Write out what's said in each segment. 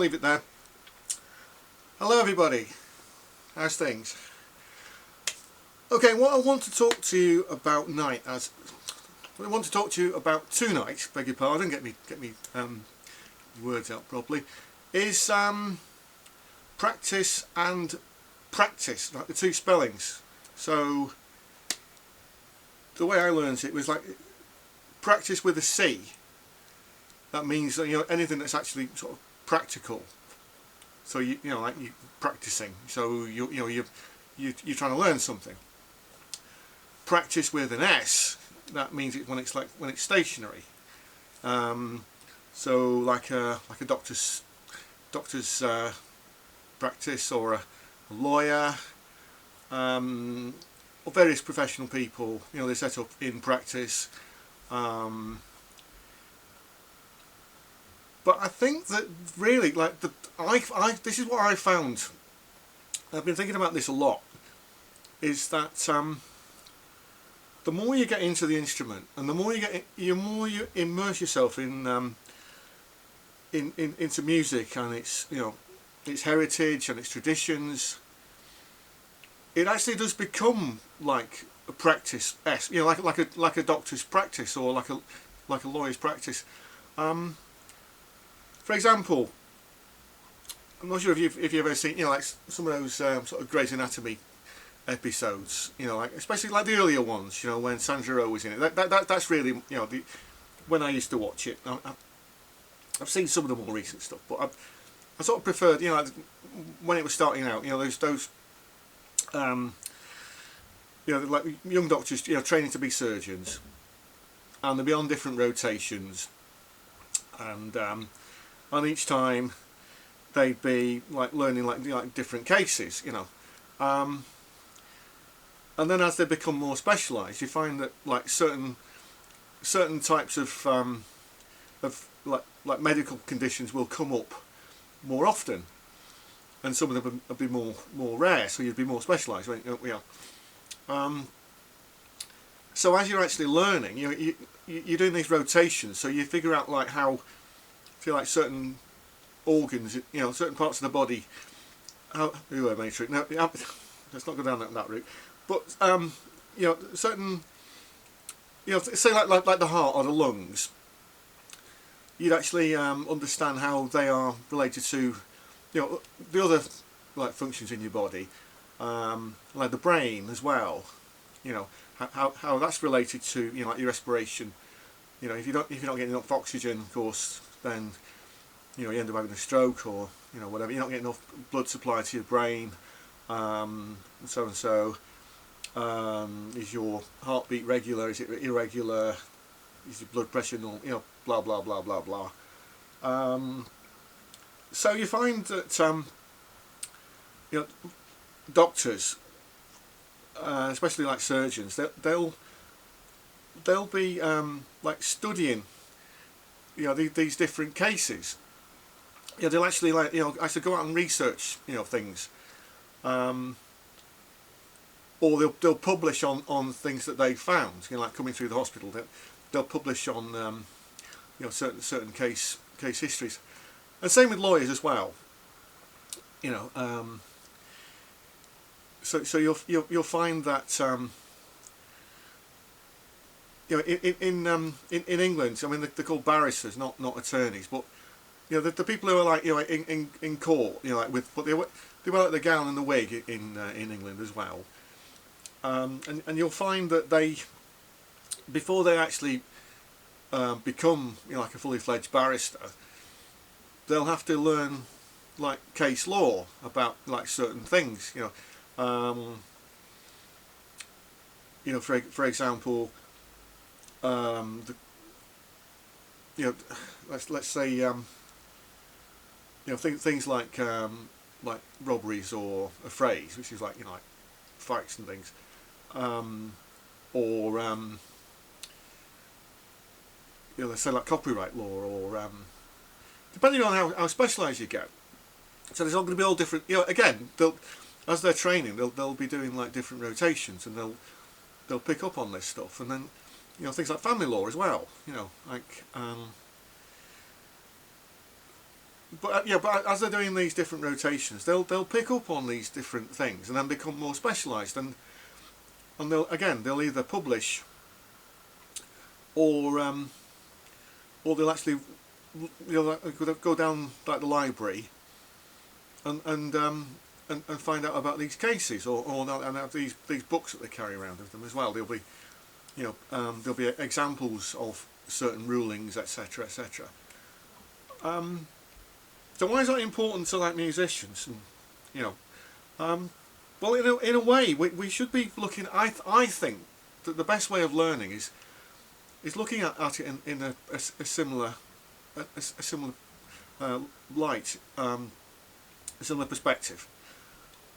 leave it there. Hello everybody, how's things? Okay, what I want to talk to you about tonight, beg your pardon, get me words out properly, is practice and practice, like the two spellings. So the way I learned it was like practice with a C. That means that, anything that's actually sort of practical. So like you practicing. So you're trying to learn something. Practice with an S. That means when it's stationary. So like a doctor's practice, or a lawyer, or various professional people. They set up in practice. But I think that really, this is what I found. I've been thinking about this a lot. Is that the more you get into the instrument, and the more you immerse yourself into music and its heritage and its traditions, it actually does become like a practice, like a doctor's practice, or like a lawyer's practice. For example, I'm not sure if you've ever seen like some of those sort of Grey's Anatomy episodes, like especially like the earlier ones, when Sandra Oh was in it. That's really when I used to watch it. I've seen some of the more recent stuff, but I sort of preferred when it was starting out. Those like young doctors training to be surgeons, and they'd be on different rotations, and each time they'd be like learning like different cases, and then as they become more specialised, you find that like certain types of like medical conditions will come up more often, and some of them would be more rare, so you'd be more specialised. So as you're actually learning, you're doing these rotations, so you figure out like how, like certain organs, certain parts of the body. Matrix. No, let's not go down that route. But certain, say like the heart or the lungs. You'd actually understand how they are related to, the other like functions in your body, like the brain as well. How that's related to like your respiration. If you're not getting enough oxygen, of course, then you end up having a stroke, or whatever. You're not getting enough blood supply to your brain, and so. Is your heartbeat regular? Is it irregular? Is your blood pressure normal? Blah blah blah blah blah. So you find that doctors, especially like surgeons, they'll be like studying these different cases. They'll actually actually go out and research things, or they'll publish on things that they found. Like coming through the hospital, they'll publish on certain case histories, and same with lawyers as well. So you'll find that in England, I mean they're called barristers, not attorneys, but the people who are like in court, but they wear like the gown and the wig in England as well, and you'll find that before they actually become like a fully fledged barrister, they'll have to learn like case law about like certain things. For example, let's say things like robberies or affrays, which is like like fights and things, or let's say like copyright law, or depending on how specialised you get. So there's all going to be all different. Again, as they're training, they'll be doing like different rotations, and they'll pick up on this stuff, and then things like family law as well. but yeah, but as they're doing these different rotations, they'll pick up on these different things and then become more specialised, and they'll either publish or they'll actually go down like the library and find out about these cases, or and have these books that they carry around with them as well. There'll be there'll be examples of certain rulings, etc., etc. So why is that important to like musicians? And well, in a way, we should be looking. I think that the best way of learning is looking at it in a similar light, a similar perspective.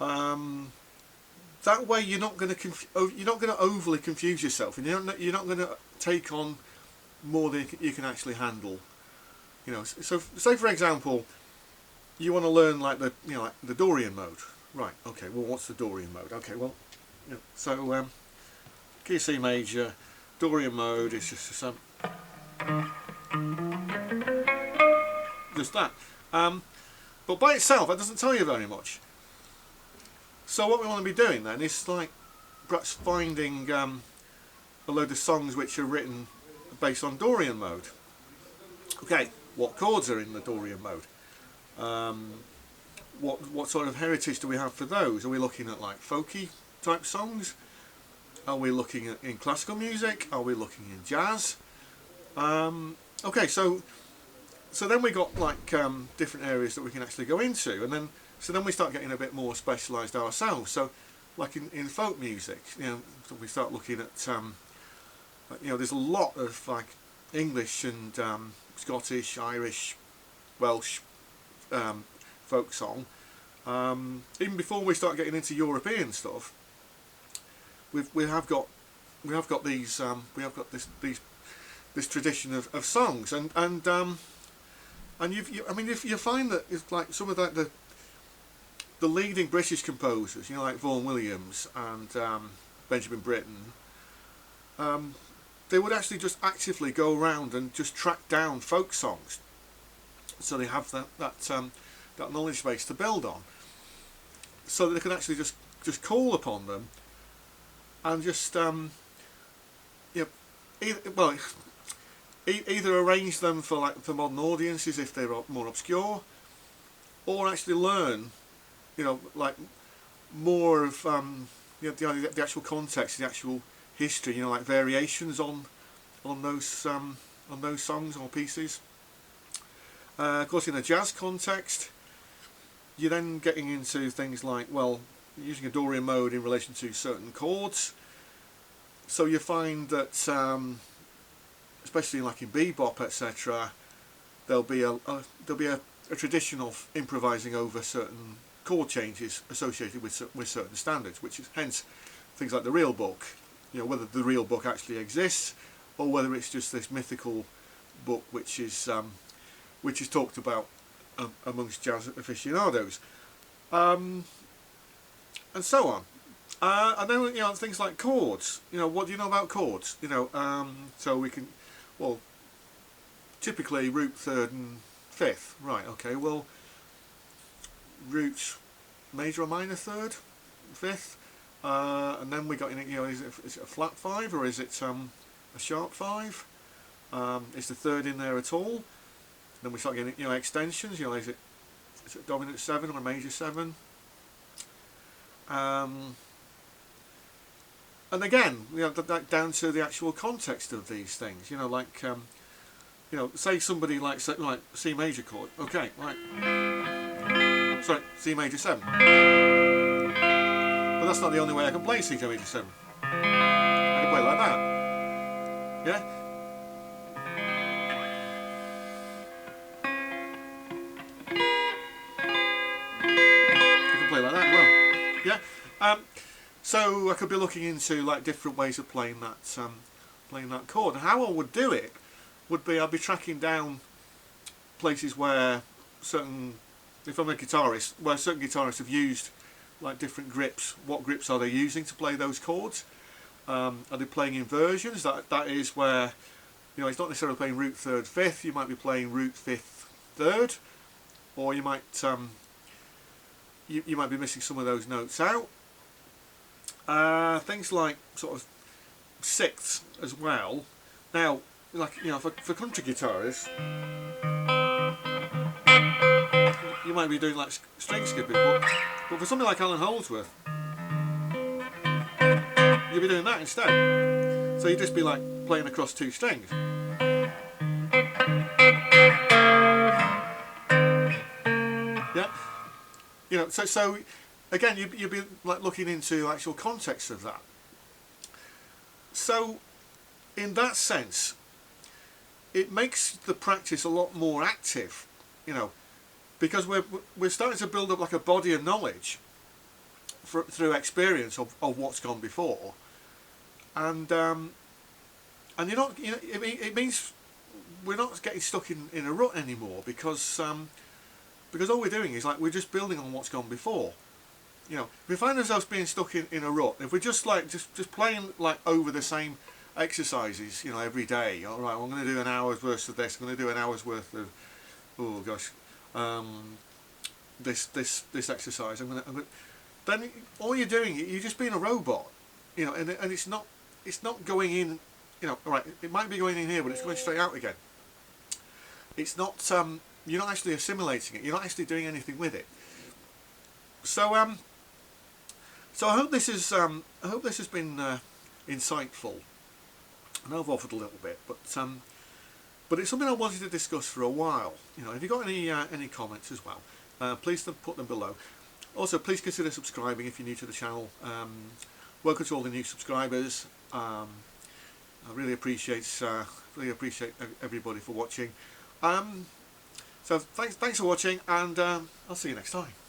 That way, you're not going to overly confuse yourself, and you're not going to take on more than you can actually handle. So say for example, you want to learn like the Dorian mode, right? Okay, well, what's the Dorian mode? Okay, well, so key C major, Dorian mode is just that. But by itself, that doesn't tell you very much. So what we want to be doing then is like perhaps finding a load of songs which are written based on Dorian mode. Okay, what chords are in the Dorian mode? What sort of heritage do we have for those? Are we looking at like folky type songs? Are we looking at in classical music? Are we looking in jazz? Okay, so then we got like different areas that we can actually go into, and then we start getting a bit more specialised ourselves. So like in folk music, we start looking at there's a lot of like English and Scottish, Irish, Welsh folk song. Even before we start getting into European stuff, we have got these this tradition of songs, and you find that it's like some of the leading British composers, like Vaughan Williams and Benjamin Britten, they would actually just actively go around and just track down folk songs, so they have that knowledge base to build on, so that they can actually just call upon them and just either arrange them for modern audiences if they're more obscure, or actually learn like more of the actual context, the actual history, like variations on those songs or pieces. Of course, in a jazz context, you're then getting into things like, well, using a Dorian mode in relation to certain chords. So you find that, especially like in bebop, etc., there'll be a tradition of improvising over certain chord changes associated with certain standards, which is hence things like the real book. Whether the real book actually exists or whether it's just this mythical book which is talked about amongst jazz aficionados, and so on. And then things like chords. What do you know about chords? So we can, well, typically root third and fifth, right? Okay, well, root major or minor third, fifth, and then we got is it a flat five or is it a sharp five? Is the third in there at all? Then we start getting extensions. Is it dominant seven or a major seven? And again, down to the actual context of these things. Say somebody like C major chord. Okay, right. Sorry, C major 7. But that's not the only way I can play C major 7. I can play like that. Yeah? I can play like that as well. Yeah? So I could be looking into like different ways of playing that chord. And how I would do it would be I'd be tracking down places where if I'm a guitarist, where certain guitarists have used like different grips. What grips are they using to play those chords? Are they playing inversions? That is where it's not necessarily playing root third fifth. You might be playing root fifth third, or you might you might be missing some of those notes out. Things like sort of sixths as well. Now, like, you know, for country guitarists, you might be doing like string skipping, but for something like Alan Holdsworth, you'll be doing that instead. So you'd just be like playing across two strings. Yeah, you know. So again, you'd be like looking into actual context of that. So in that sense, it makes the practice a lot more active, you know, because we're starting to build up like a body of knowledge through experience of what's gone before, and you're not, you know, it means we're not getting stuck in a rut anymore, because all we're doing is like we're just building on what's gone before. You know, if we find ourselves being stuck in a rut, if we're just like just playing like over the same exercises, you know, every day. All right, well, I'm going to do an hour's worth of this. I'm going to do an hour's worth of, oh gosh, this exercise. Then all you're doing, you're just being a robot, you know, and it's not going in, you know. All right, it might be going in here, but it's going straight out again. It's not. You're not actually assimilating it. You're not actually doing anything with it. So so I hope this has been insightful. I know I've offered a little bit, but it's something I wanted to discuss for a while. You know, if you've got any comments as well, please put them below. Also, please consider subscribing if you're new to the channel. Welcome to all the new subscribers. I really appreciate everybody for watching. So thanks for watching, and I'll see you next time.